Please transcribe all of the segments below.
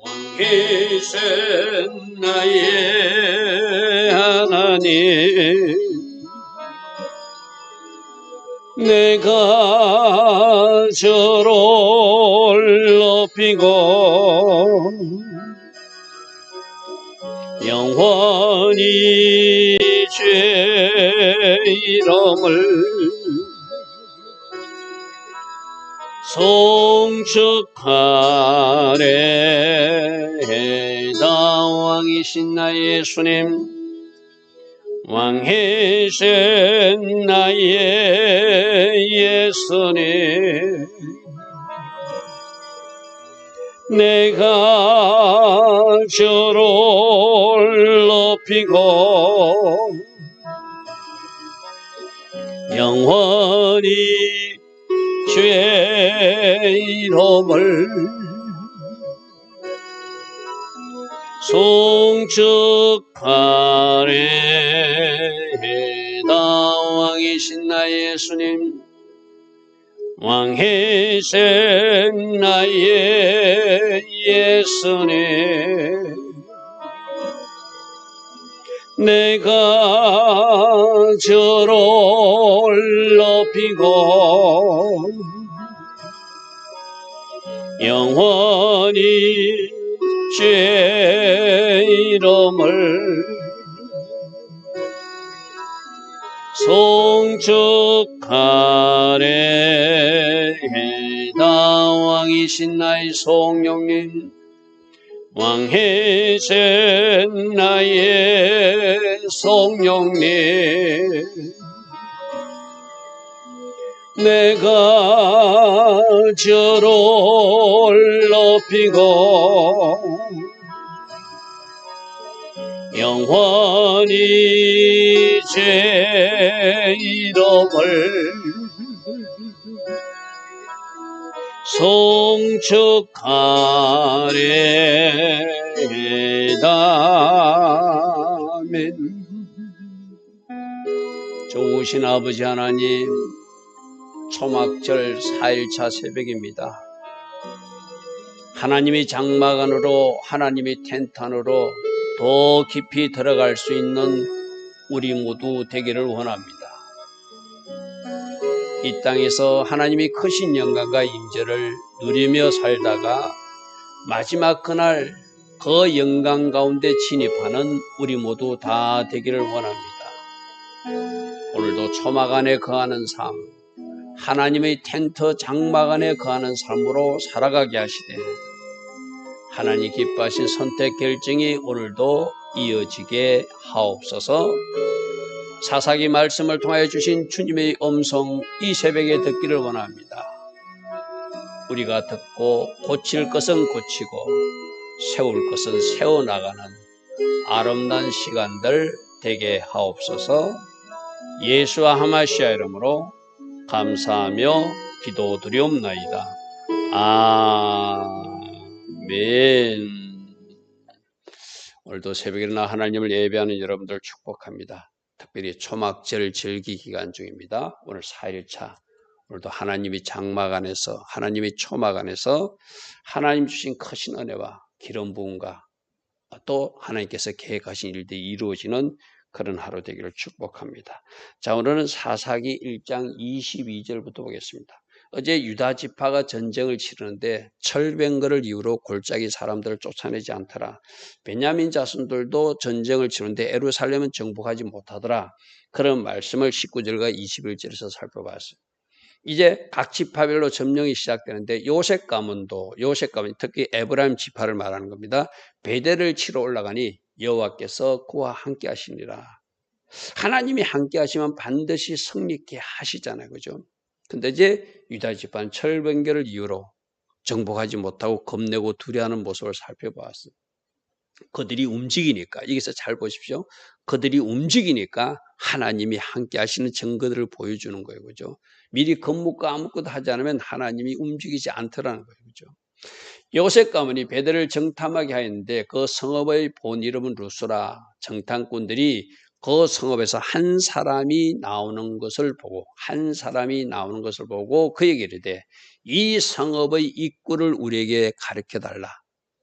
왕이신 나의 하나님, 내가 저를 높이고 영원히 주의 이름을 송축하리이다. 왕이신 나의 예수님, 왕이신 나의 예수님, 내가 주를 높이고 영원히 주의 이름을 송축하리이다. 왕이신 나의 예수님, 왕이신 나의 예수님, 내가 주를 높이고 영원히 주의 이름을 송축하리이다. 왕이신 나의 성령님, 왕이신 나의 성령님, 내가 주를 높이고 영원히 제 이름을 송축하리이다. 아멘. 좋으신 아버지 하나님, 초막절 4일차 새벽입니다. 하나님이 장막 안으로, 하나님이 텐트 안으로 더 깊이 들어갈 수 있는 우리 모두 되기를 원합니다. 이 땅에서 하나님이 크신 영광과 임재를 누리며 살다가 마지막 그날 그 영광 가운데 진입하는 우리 모두 다 되기를 원합니다. 오늘도 초막 안에 거하는 삶, 하나님의 텐트 장막 안에 거하는 삶으로 살아가게 하시되 하나님 기뻐하신 선택 결정이 오늘도 이어지게 하옵소서. 사사기 말씀을 통하여 주신 주님의 음성 이 새벽에 듣기를 원합니다. 우리가 듣고 고칠 것은 고치고 세울 것은 세워나가는 아름다운 시간들 되게 하옵소서. 예수와 하마시아 이름으로 감사하며 기도드리옵나이다. 아멘. 오늘도 새벽에 일어나 하나님을 예배하는 여러분들 축복합니다. 특별히 초막절 절기 기간 중입니다. 오늘 4일차. 오늘도 하나님이 장막 안에서, 하나님이 초막 안에서 하나님 주신 크신 은혜와 기름 부음과 또 하나님께서 계획하신 일들이 이루어지는 그런 하루 되기를 축복합니다. 자, 오늘은 사사기 1장 22절부터 보겠습니다. 어제 유다 지파가 전쟁을 치르는데 철병거를 이유로 골짜기 사람들을 쫓아내지 않더라. 베냐민 자손들도 전쟁을 치르는데 예루살렘은 정복하지 못하더라. 그런 말씀을 19절과 21절에서 살펴봤어요. 이제 각 지파별로 점령이 시작되는데 요셉 가문 특히 에브라임 지파를 말하는 겁니다. 베델을 치러 올라가니 여호와께서 그와 함께 하시니라. 하나님이 함께 하시면 반드시 승리케 하시잖아요. 그죠? 근데 이제 유다 지파는 철병결을 이유로 정복하지 못하고 겁내고 두려워하는 모습을 살펴보았습니다. 그들이 움직이니까, 여기서 잘 보십시오. 그들이 움직이니까 하나님이 함께 하시는 증거들을 보여주는 거예요. 그죠? 미리 겁먹고 아무것도 하지 않으면 하나님이 움직이지 않더라는 거예요. 그죠? 요셉 가문이 베델을 정탐하게 하였는데 그 성읍의 본 이름은 루스라. 정탐꾼들이 그 성읍에서 한 사람이 나오는 것을 보고 그에게 이르되 이 성읍의 입구를 우리에게 가르쳐 달라.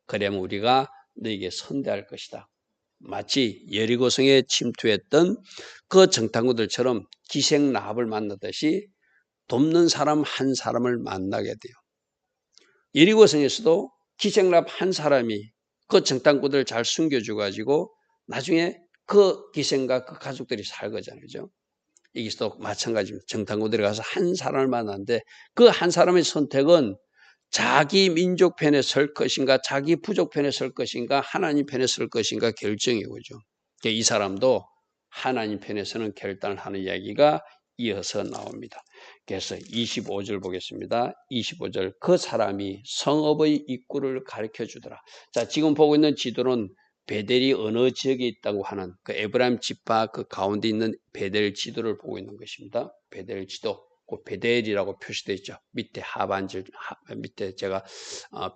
그러면 우리가 너에게 선대할 것이다. 마치 여리고성에 침투했던 그 정탐꾼들처럼 기생 라합을 만나듯이 돕는 사람 한 사람을 만나게 돼요. 여리고성에서도 기생 라합 한 사람이 그 정탐꾼들을 잘 숨겨줘가지고 나중에 그 기생과 그 가족들이 살거잖아요. 그죠? 여기서도 마찬가지입니다. 정탐꾼들이 가서 한 사람을 만났는데 그 한 사람의 선택은 자기 민족 편에 설 것인가, 자기 부족 편에 설 것인가, 하나님 편에 설 것인가 결정이죠. 이 사람도 하나님 편에서는 결단을 하는 이야기가 이어서 나옵니다. 그래서 25절 보겠습니다. 25절 그 사람이 성읍의 입구를 가르쳐 주더라. 자, 지금 보고 있는 지도는 베델이 어느 지역에 있다고 하는 그 에브라임 지파 그 가운데 있는 베델 지도를 보고 있는 것입니다. 베델 지도. 그 베델이라고 표시되어 있죠. 밑에 하반절, 밑에 제가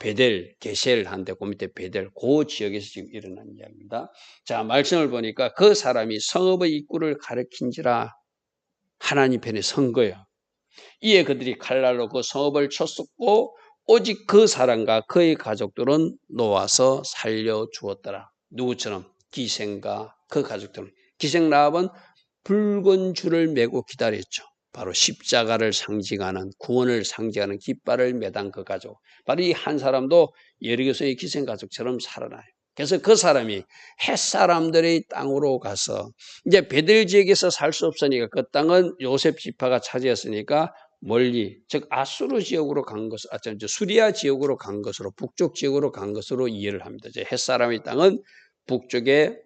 베델, 게셀 한데 그 밑에 베델, 그 지역에서 지금 일어난 이야기입니다. 자, 말씀을 보니까 그 사람이 성읍의 입구를 가리킨지라 하나님 편에 선 거예요. 이에 그들이 칼날로 그 성읍을 쳤었고 오직 그 사람과 그의 가족들은 놓아서 살려주었더라. 누구처럼? 기생과 그 가족들은. 기생 라합은 붉은 줄을 메고 기다렸죠. 바로 십자가를 상징하는, 구원을 상징하는 깃발을 매단 그 가족. 바로 이 한 사람도 여리고성의 기생 가족처럼 살아나요. 그래서 그 사람이 햇사람들의 땅으로 가서 이제 베델 지역에서 살 수 없으니까 그 땅은 요셉 지파가 차지했으니까 멀리, 즉 아수르 지역으로 간 것을, 수리아 지역으로 간 것으로, 북쪽 지역으로 간 것으로 이해를 합니다. 이제 햇사람의 땅은 북쪽에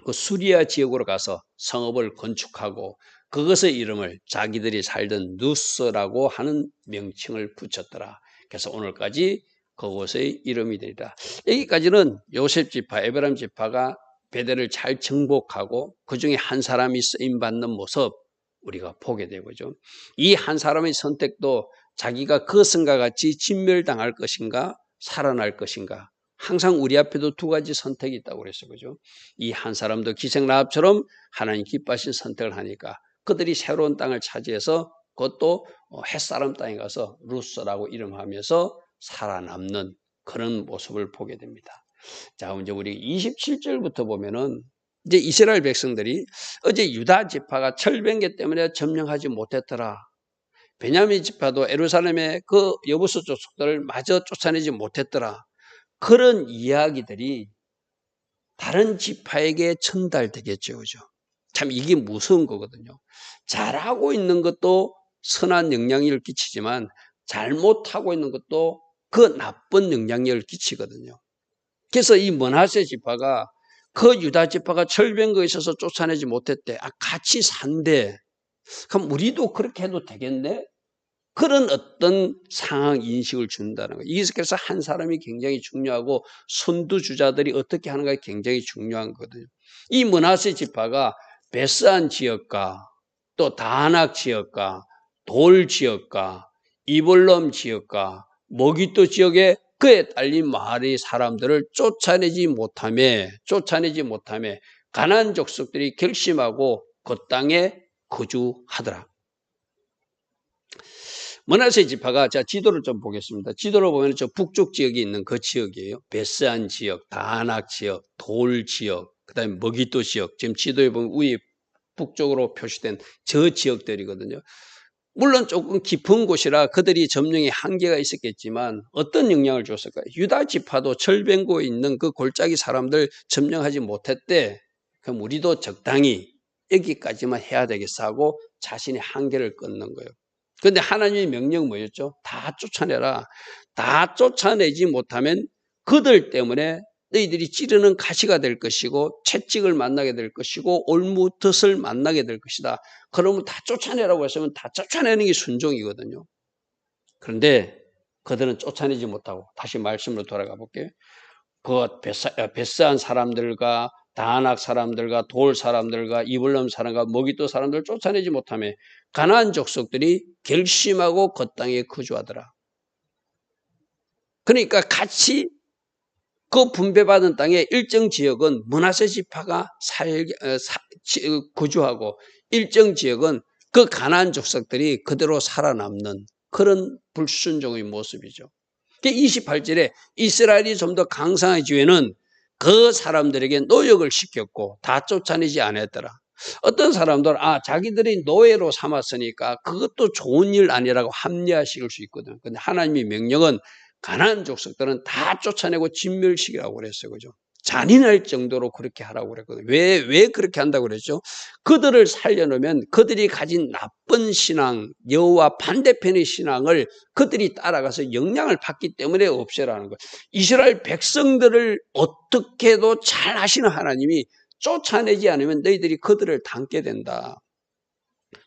그 수리아 지역으로 가서 성읍을 건축하고 그것의 이름을 자기들이 살던 누스라고 하는 명칭을 붙였더라. 그래서 오늘까지 그곳의 이름이 되리라. 여기까지는 요셉 지파, 에브라임 지파가 베델을 잘 정복하고 그 중에 한 사람이 쓰임받는 모습 우리가 보게 되고죠. 이 한 사람의 선택도 자기가 그 성과 같이 진멸당할 것인가 살아날 것인가 항상 우리 앞에도 두 가지 선택이 있다고 그랬어요. 그죠? 이 한 사람도 기생 라합처럼 하나님 기뻐하신 선택을 하니까 그들이 새로운 땅을 차지해서 그것도 햇사람 땅에 가서 루스라고 이름하면서 살아남는 그런 모습을 보게 됩니다. 자, 이제 우리 27절부터 보면은 이제 이스라엘 백성들이 어제 유다 지파가 철병계 때문에 점령하지 못했더라. 베냐민 지파도 예루살렘의 그 여부수 족속들을 마저 쫓아내지 못했더라. 그런 이야기들이 다른 지파에게 전달되겠죠. 그죠? 참 이게 무서운 거거든요. 잘하고 있는 것도 선한 영향력을 끼치지만 잘못하고 있는 것도 그 나쁜 영향력을 끼치거든요. 그래서 이 므낫세 지파가 그 유다 지파가 철병거에 있어서 쫓아내지 못했대. 같이 산대. 그럼 우리도 그렇게 해도 되겠네? 그런 어떤 상황 인식을 준다는 거예요. 그래서 한 사람이 굉장히 중요하고 선두주자들이 어떻게 하는가 굉장히 중요한 거거든요. 이 므낫세 지파가 베스안 지역과 또 다낙 지역과 돌 지역과 이볼람 지역과 머기또 지역에 그에 딸린 마을의 사람들을 쫓아내지 못하며 가나안 족속들이 결심하고 그 땅에 거주하더라. 므낫세 지파가 자 지도를 좀 보겠습니다. 지도로 보면 저 북쪽 지역이 있는 그 지역이에요. 베스안 지역, 다낙 지역, 돌 지역, 그다음에 머기또 지역. 지금 지도에 보면 위에 북쪽으로 표시된 저 지역들이거든요. 물론 조금 깊은 곳이라 그들이 점령에 한계가 있었겠지만 어떤 영향을 줬을까요? 유다 지파도 철병고에 있는 그 골짜기 사람들 점령하지 못했대. 그럼 우리도 적당히 여기까지만 해야 되겠어 하고 자신의 한계를 끊는 거예요. 그런데 하나님의 명령은 뭐였죠? 다 쫓아내라. 다 쫓아내지 못하면 그들 때문에 너희들이 찌르는 가시가 될 것이고 채찍을 만나게 될 것이고 올무텄을 만나게 될 것이다. 그러면 다 쫓아내라고 했으면 다 쫓아내는 게 순종이거든요. 그런데 그들은 쫓아내지 못하고 다시 말씀으로 돌아가 볼게요. 그 벳사한 사람들과 다낙 사람들과 돌 사람들과 이블람 사람과 머기도 사람들을 쫓아내지 못하며 가나안 족속들이 결심하고 그 땅에 거주하더라. 그러니까 같이 그 분배받은 땅의 일정 지역은 므낫세 지파가 거주하고 일정 지역은 그 가나안 족속들이 그대로 살아남는 그런 불순종의 모습이죠. 28절에 이스라엘이 좀 더 강성해지면은 그 사람들에게 노역을 시켰고 다 쫓아내지 않았더라. 어떤 사람들은 자기들이 노예로 삼았으니까 그것도 좋은 일 아니라고 합리화시킬 수 있거든. 근데 하나님의 명령은 가나안 족속들은 다 쫓아내고 진멸시키라고 그랬어요. 그죠? 잔인할 정도로 그렇게 하라고 그랬거든요. 왜 그렇게 한다고 그랬죠? 그들을 살려놓으면 그들이 가진 나쁜 신앙, 여호와 반대편의 신앙을 그들이 따라가서 영향을 받기 때문에 없애라는 거예요. 이스라엘 백성들을 어떻게도 잘 하시는 하나님이 쫓아내지 않으면 너희들이 그들을 닮게 된다.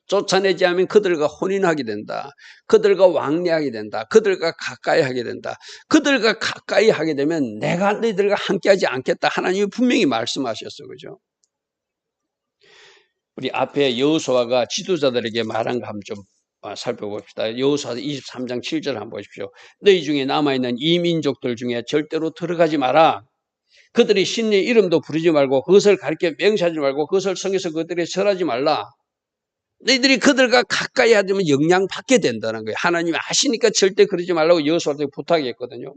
쫓아내지 않으면 그들과 혼인하게 된다. 그들과 왕래하게 된다. 그들과 가까이 하게 된다. 그들과 가까이 하게 되면 내가 너희들과 함께하지 않겠다. 하나님이 분명히 말씀하셨어요. 그죠? 우리 앞에 여호수아가 지도자들에게 말한 거 한번 좀 살펴봅시다. 여호수아 23장 7절 한번 보십시오. 너희 중에 남아있는 이민족들 중에 절대로 들어가지 마라. 그들이 신의 이름도 부르지 말고 그것을 가리켜 맹세하지 말고 그것을 성에서 그들에 절하지 말라. 너희들이 그들과 가까이 하면 영향받게 된다는 거예요. 하나님이 아시니까 절대 그러지 말라고 여호수아한테 부탁했거든요.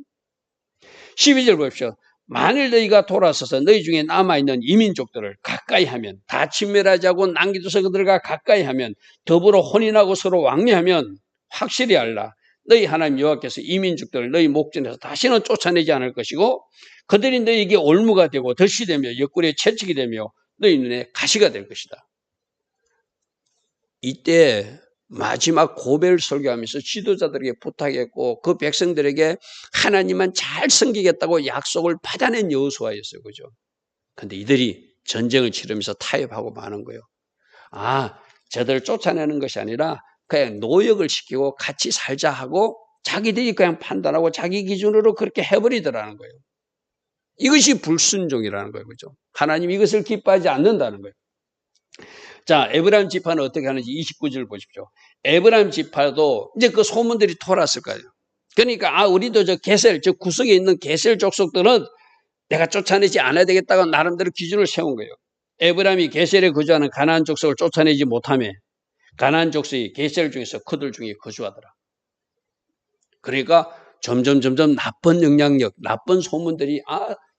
12절 보십시오. 만일 너희가 돌아서서 너희 중에 남아있는 이민족들을 가까이 하면 다 진멸하지 않고 남겨둬서 그들과 가까이 하면 더불어 혼인하고 서로 왕래하면 확실히 알라. 너희 하나님 여호와께서 이민족들을 너희 목전에서 다시는 쫓아내지 않을 것이고 그들이 너희에게 올무가 되고 덫이 되며 옆구리에 채찍이 되며 너희 눈에 가시가 될 것이다. 이때 마지막 고별 설교하면서 지도자들에게 부탁했고 그 백성들에게 하나님만 잘 섬기겠다고 약속을 받아낸 여호수아였어요. 그죠? 근데 이들이 전쟁을 치르면서 타협하고 마는 거예요. 저들을 쫓아내는 것이 아니라 그냥 노역을 시키고 같이 살자 하고 자기들이 그냥 판단하고 자기 기준으로 그렇게 해버리더라는 거예요. 이것이 불순종이라는 거예요. 그죠? 하나님이 이것을 기뻐하지 않는다는 거예요. 자, 에브라임 지파는 어떻게 하는지 29절 보십시오. 에브라임 지파도 이제 그 소문들이 돌았을 거예요. 그러니까 우리도 저 구석에 있는 게셀 족속들은 내가 쫓아내지 않아야 되겠다고 나름대로 기준을 세운 거예요. 에브라임이 게셀에 거주하는 가나안 족속을 쫓아내지 못하며 가나안 족속이 게셀 중에서 그들 중에 거주하더라. 그러니까 점점 나쁜 영향력, 나쁜 소문들이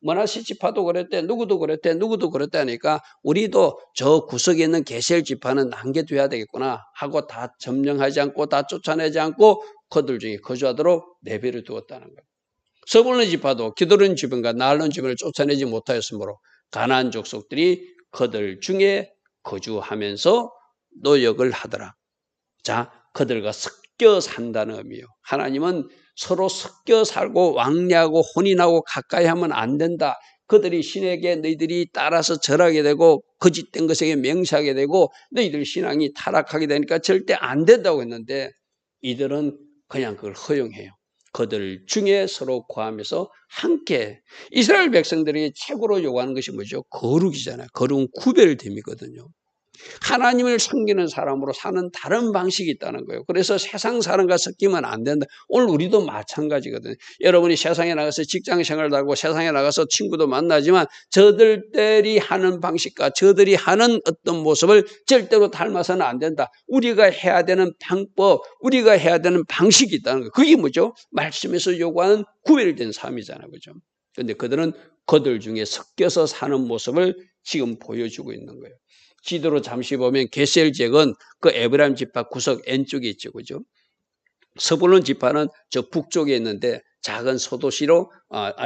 므낫세 지파도 그랬대, 누구도 그랬대 하니까 우리도 저 구석에 있는 게셀 지파는 남겨둬야 되겠구나 하고 다 점령하지 않고 다 쫓아내지 않고 그들 중에 거주하도록 내버려 두었다는 거예요. 서불론 지파도 기드론 주변과 나알론 주변을 쫓아내지 못하였으므로 가나안 족속들이 그들 중에 거주하면서 노역을 하더라. 자, 그들과 섞여 산다는 의미예요. 하나님은 서로 섞여 살고 왕래하고 혼인하고 가까이 하면 안 된다. 그들이 신에게 너희들이 따라서 절하게 되고 거짓된 것에게 맹세하게 되고 너희들 신앙이 타락하게 되니까 절대 안 된다고 했는데 이들은 그냥 그걸 허용해요. 그들 중에 서로 구하면서 함께 이스라엘 백성들이 최고로 요구하는 것이 뭐죠? 거룩이잖아요. 거룩은 구별됨이거든요. 하나님을 섬기는 사람으로 사는 다른 방식이 있다는 거예요. 그래서 세상 사람과 섞이면 안 된다. 오늘 우리도 마찬가지거든요. 여러분이 세상에 나가서 직장 생활도 하고 세상에 나가서 친구도 만나지만 저들이 하는 방식과 저들이 하는 어떤 모습을 절대로 닮아서는 안 된다. 우리가 해야 되는 방법, 우리가 해야 되는 방식이 있다는 거예요. 그게 뭐죠? 말씀에서 요구하는 구별된 삶이잖아요. 그죠? 그런데 그들은 그들 중에 섞여서 사는 모습을 지금 보여주고 있는 거예요. 지도로 잠시 보면 게셀 지역은 그 에브라임 지파 구석 N쪽에 있죠. 그죠? 서불론 지파는 저 북쪽에 있는데 작은 소도시로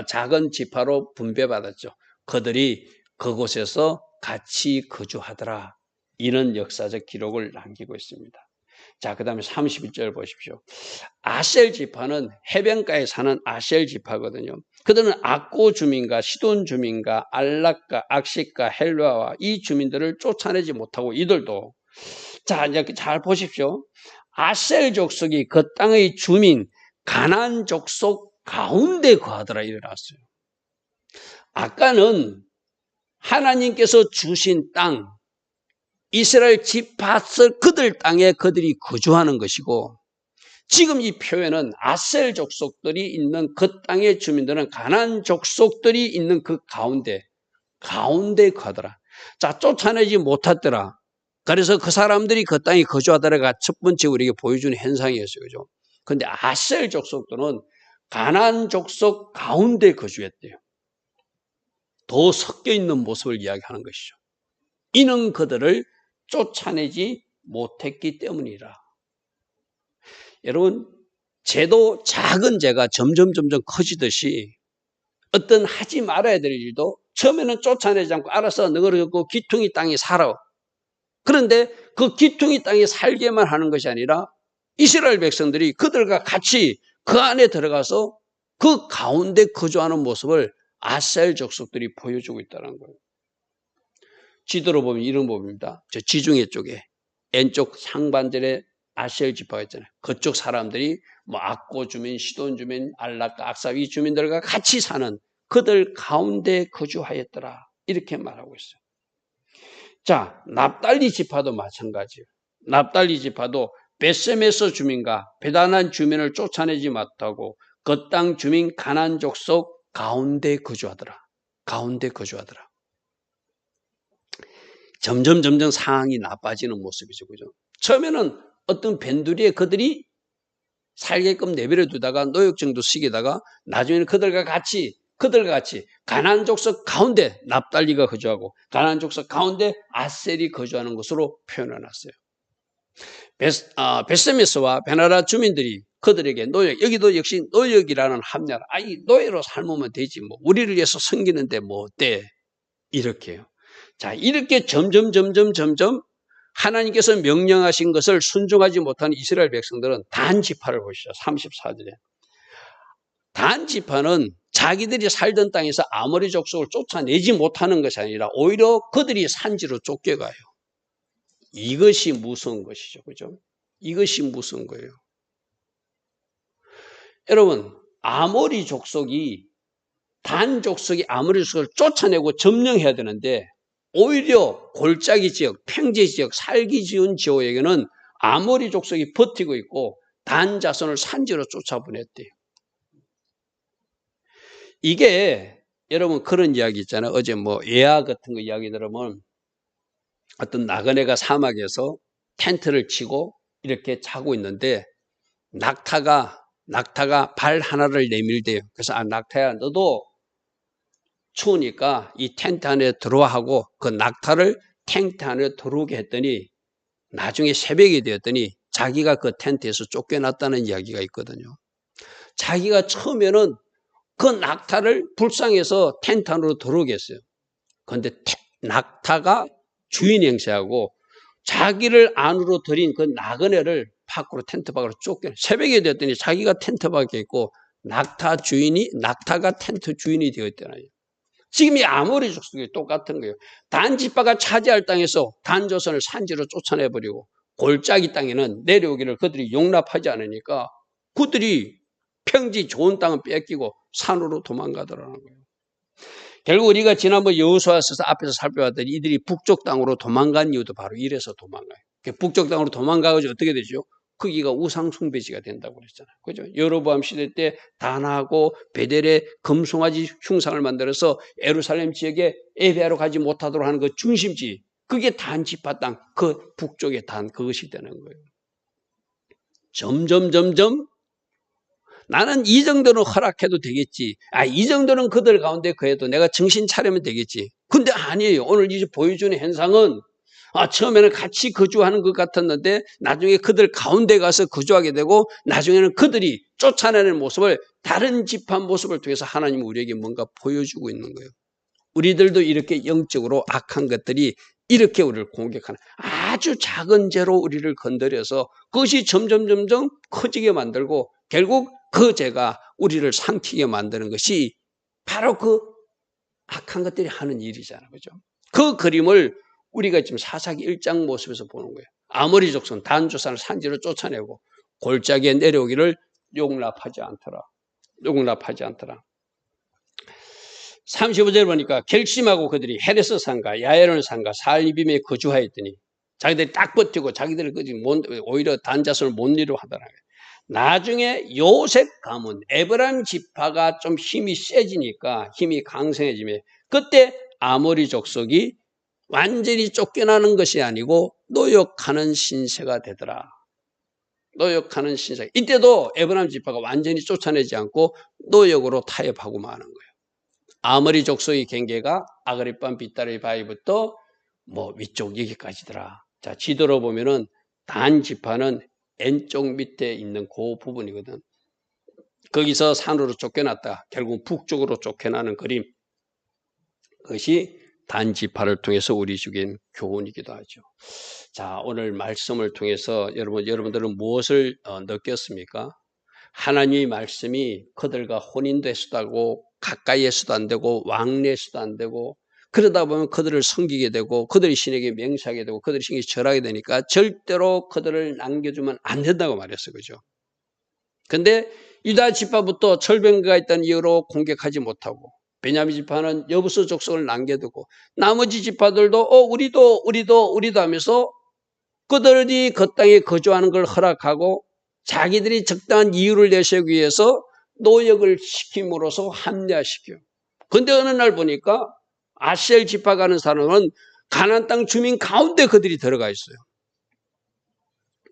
작은 지파로 분배받았죠. 그들이 그곳에서 같이 거주하더라. 이런 역사적 기록을 남기고 있습니다. 자, 그 다음에 31절 보십시오. 아셀 지파는 해변가에 사는 아셀 지파거든요. 그들은 악고 주민과 시돈 주민과 알락과 악식과 헬라와 이 주민들을 쫓아내지 못하고 이들도 자 이제 잘 보십시오. 아셀 족속이 그 땅의 주민 가나안 족속 가운데 거하더라 일어났어요. 아까는 하나님께서 주신 땅 이스라엘 지파들 그들 땅에 그들이 거주하는 것이고 지금 이 표현은 아셀 족속들이 있는 그 땅의 주민들은 가나안 족속들이 있는 그 가운데 거하더라. 자, 쫓아내지 못하더라. 그래서 그 사람들이 그 땅에 거주하더라가 첫 번째 우리에게 보여주는 현상이었어요. 그죠? 근데 아셀 족속들은 가나안 족속 가운데 거주했대요. 더 섞여 있는 모습을 이야기하는 것이죠. 이는 그들을 쫓아내지 못했기 때문이라. 여러분, 죄도 작은 죄가 점점 커지듯이 어떤 하지 말아야 될 일도 처음에는 쫓아내지 않고 알아서 너그럽고 기퉁이 땅에 살아. 그런데 그 기퉁이 땅에 살게만 하는 것이 아니라 이스라엘 백성들이 그들과 같이 그 안에 들어가서 그 가운데 거주하는 모습을 아셀 족속들이 보여주고 있다는 거예요. 지도로 보면 이런 부분입니다. 저 지중해 쪽에 왼쪽 상반절에 아셀 지파가 있잖아요. 그쪽 사람들이 뭐 악고 주민, 시돈 주민, 알락과 악사 이 주민들과 같이 사는 그들 가운데 거주하였더라. 이렇게 말하고 있어요. 자, 납달리 지파도 마찬가지예요. 납달리 지파도 베세메스 주민과 베다난 주민을 쫓아내지 못하고 그 땅 주민 가나안 족속 가운데 거주하더라. 가운데 거주하더라. 점점 상황이 나빠지는 모습이죠. 그죠? 처음에는 어떤 변두리에 그들이 살게끔 내버려 두다가 노역정도 시키다가 나중에는 그들과 같이 가나안 족속 가운데 납달리가 거주하고 가나안 족속 가운데 아셀이 거주하는 것으로 표현해놨어요. 베세메스와 베나라 주민들이 그들에게 노역, 여기도 역시 노역이라는 합리화. 이 노예로 삶으면 되지 뭐 우리를 위해서 섬기는데 뭐 어때? 이렇게요. 자, 이렇게 점점 하나님께서 명령하신 것을 순종하지 못하는 이스라엘 백성들은 단 지파를 보시죠. 34절에. 단 지파는 자기들이 살던 땅에서 아모리 족속을 쫓아내지 못하는 것이 아니라 오히려 그들이 산지로 쫓겨가요. 이것이 무서운 것이죠. 그죠? 이것이 무서운 거예요. 여러분, 아모리 족속이 단 족속이 아모리 족속을 쫓아내고 점령해야 되는데 오히려 골짜기 지역, 평지 지역, 살기 쉬운 지역에게는 아모리 족속이 버티고 있고 단 자손을 산지로 쫓아보냈대요. 이게 여러분 그런 이야기 있잖아요. 어제 뭐 예아 같은 거 이야기 들으면 어떤 나그네가 사막에서 텐트를 치고 이렇게 자고 있는데 낙타가 발 하나를 내밀대요. 그래서 낙타야 너도 추우니까 이 텐트 안에 들어와 하고 그 낙타를 텐트 안에 들어오게 했더니 나중에 새벽이 되었더니 자기가 그 텐트에서 쫓겨났다는 이야기가 있거든요. 자기가 처음에는 그 낙타를 불쌍해서 텐트 안으로 들어오게 했어요. 그런데 낙타가 주인 행세하고 자기를 안으로 들인 그 나그네를 밖으로 텐트 밖으로 쫓겨 새벽이 되었더니 자기가 텐트 밖에 있고 낙타가 텐트 주인이 되었잖아요. 지금 이 아모리 족속이 똑같은 거예요. 단 지파가 차지할 땅에서 단 조선을 산지로 쫓아내버리고 골짜기 땅에는 내려오기를 그들이 용납하지 않으니까 그들이 평지 좋은 땅을 뺏기고 산으로 도망가더라는 거예요. 결국 우리가 지난번 여호수아서 앞에서 살펴봤더니 이들이 북쪽 땅으로 도망간 이유도 바로 이래서 도망가요. 북쪽 땅으로 도망가가지고 어떻게 되죠? 거기가 우상 숭배지가 된다고 그랬잖아요. 그죠? 여로보암 시대 때 단하고 베델에 금송아지 흉상을 만들어서 예루살렘 지역에 예배하러 가지 못하도록 하는 그 중심지, 그게 단 지파 땅, 그 북쪽의 단 그것이 되는 거예요. 점점 나는 이 정도는 허락해도 되겠지. 이 정도는 그들 가운데 거해도 내가 정신 차리면 되겠지. 근데 아니에요. 오늘 이제 보여주는 현상은 처음에는 같이 거주하는 것 같았는데 나중에 그들 가운데 가서 거주하게 되고 나중에는 그들이 쫓아내는 모습을 다른 지파 모습을 통해서 하나님은 우리에게 뭔가 보여주고 있는 거예요. 우리들도 이렇게 영적으로 악한 것들이 이렇게 우리를 공격하는 아주 작은 죄로 우리를 건드려서 그것이 점점 커지게 만들고 결국 그 죄가 우리를 삼키게 만드는 것이 바로 그 악한 것들이 하는 일이잖아요. 그죠? 그 그림을 우리가 지금 사사기 1장 모습에서 보는 거예요. 아모리 족속 단조산을 산지로 쫓아내고 골짜기에 내려오기를 용납하지 않더라. 용납하지 않더라. 35절 보니까 결심하고 그들이 헤레스 산과 야에론 산과 살리빔에 거주하였더니 자기들이 딱 버티고 자기들을 오히려 단자손을 못 이루어 하더라. 나중에 요셉 가문 에브라임 지파가 좀 힘이 세지니까 힘이 강성해지면 그때 아모리 족속이 완전히 쫓겨나는 것이 아니고 노역하는 신세가 되더라. 노역하는 신세. 이때도 에브라임 지파가 완전히 쫓아내지 않고 노역으로 타협하고 마는 거예요. 아모리 족속의 경계가 아그리판 빗다리 바위부터 위쪽 여기까지더라. 자, 지도로 보면은 단 지파는 왼쪽 밑에 있는 그 부분이거든. 거기서 산으로 쫓겨났다. 결국 북쪽으로 쫓겨나는 그림. 그것이 단 지파를 통해서 우리 주긴 교훈이기도 하죠. 자, 오늘 말씀을 통해서 여러분들은 무엇을 느꼈습니까? 하나님의 말씀이 그들과 혼인도 수도 하고 가까이에서도 안 되고 왕래에서도 안 되고 그러다 보면 그들을 섬기게 되고 그들의 신에게 맹세하게 되고 그들의 신에게 절하게 되니까 절대로 그들을 남겨주면 안 된다고 말했어요. 그죠? 근데 유다 지파부터 절병가가 있다는 이유로 공격하지 못하고 베냐민 지파는 여부수 족속을 남겨두고 나머지 지파들도 우리도 하면서 그들이 그 땅에 거주하는 걸 허락하고 자기들이 적당한 이유를 내세우기 위해서 노역을 시킴으로써 합리화시켜요. 근데 어느 날 보니까 아셀 지파 가는 사람은 가나안 땅 주민 가운데 그들이 들어가 있어요.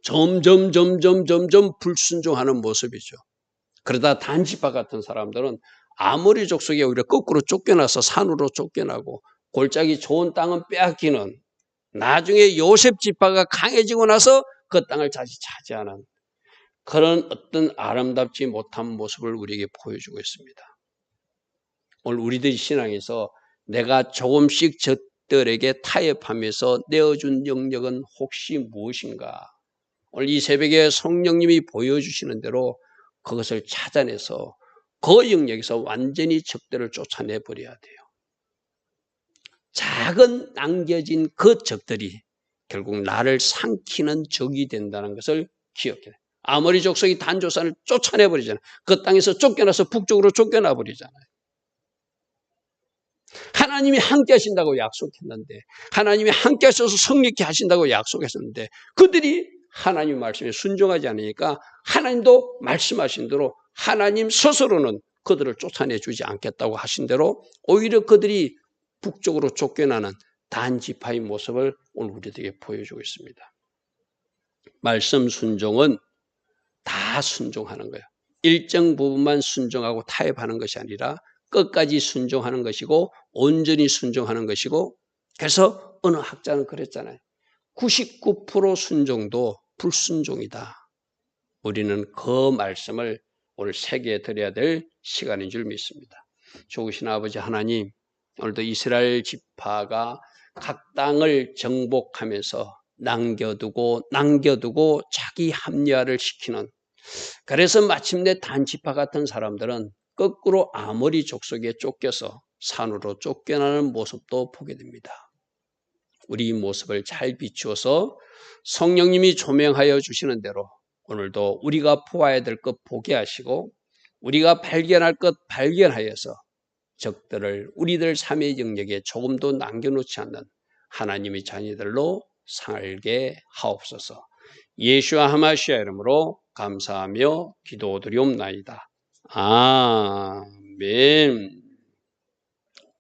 점점 불순종하는 모습이죠. 그러다 단 지파 같은 사람들은 아모리 족속이 오히려 거꾸로 쫓겨나서 산으로 쫓겨나고 골짜기 좋은 땅은 빼앗기는 나중에 요셉 지파가 강해지고 나서 그 땅을 다시 차지하는 그런 어떤 아름답지 못한 모습을 우리에게 보여주고 있습니다. 오늘 우리들이 신앙에서 내가 조금씩 저들에게 타협하면서 내어준 영역은 혹시 무엇인가? 오늘 이 새벽에 성령님이 보여주시는 대로 그것을 찾아내서 그 영역에서 완전히 적들을 쫓아내버려야 돼요. 작은 남겨진 그 적들이 결국 나를 삼키는 적이 된다는 것을 기억해야 돼요. 아모리 족속이 단조산을 쫓아내버리잖아요. 그 땅에서 쫓겨나서 북쪽으로 쫓겨나 버리잖아요. 하나님이 함께 하신다고 약속했는데 하나님이 함께 하셔서 성립케 하신다고 약속했었는데 그들이 하나님 말씀에 순종하지 않으니까 하나님도 말씀하신 대로 하나님 스스로는 그들을 쫓아내주지 않겠다고 하신 대로 오히려 그들이 북쪽으로 쫓겨나는 단지파의 모습을 오늘 우리들에게 보여주고 있습니다. 말씀 순종은 다 순종하는 거예요. 일정 부분만 순종하고 타협하는 것이 아니라 끝까지 순종하는 것이고 온전히 순종하는 것이고 그래서 어느 학자는 그랬잖아요. 99% 순종도 불순종이다. 우리는 그 말씀을 오늘 새기에 드려야 될 시간인 줄 믿습니다. 좋으신 아버지 하나님, 오늘도 이스라엘 지파가 각 땅을 정복하면서 남겨두고 자기 합리화를 시키는 그래서 마침내 단지파 같은 사람들은 거꾸로 아모리 족속에 쫓겨서 산으로 쫓겨나는 모습도 보게 됩니다. 우리 모습을 잘 비추어서 성령님이 조명하여 주시는 대로 오늘도 우리가 보아야 될 것 보게 하시고 우리가 발견할 것 발견하여서 적들을 우리들 삶의 영역에 조금도 남겨놓지 않는 하나님의 자녀들로 살게 하옵소서. 예수와 하마시아 이름으로 감사하며 기도드리옵나이다. 아멘.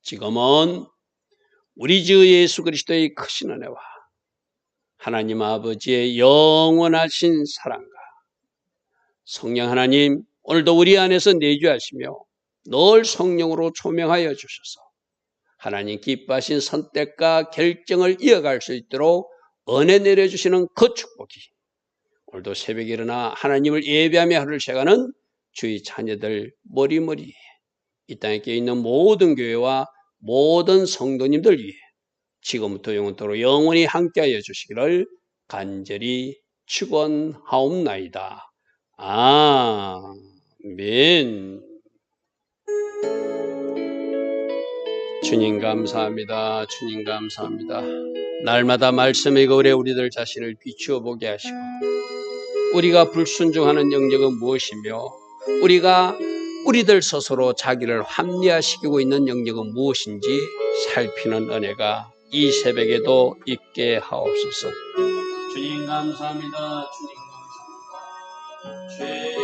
지금은 우리 주 예수 그리스도의 크신 은혜와 하나님 아버지의 영원하신 사랑과 성령 하나님 오늘도 우리 안에서 내주하시며 늘 성령으로 조명하여 주셔서 하나님 기뻐하신 선택과 결정을 이어갈 수 있도록 은혜 내려주시는 그 축복이 오늘도 새벽에 일어나 하나님을 예배하며 하루를 시작하는 주의 자녀들 머리머리에 이 땅에 있는 모든 교회와 모든 성도님들 위해 지금부터 영원토록 영원히 함께하여 주시기를 간절히 축원하옵나이다. 아멘. 주님 감사합니다. 주님 감사합니다. 날마다 말씀의 거울에 우리들 자신을 비추어 보게 하시고 우리가 불순종하는 영역은 무엇이며 우리가 우리들 스스로 자기를 합리화시키고 있는 영역은 무엇인지 살피는 은혜가 이 새벽에도 있게 하옵소서. 주님 감사합니다. 주님 감사합니다.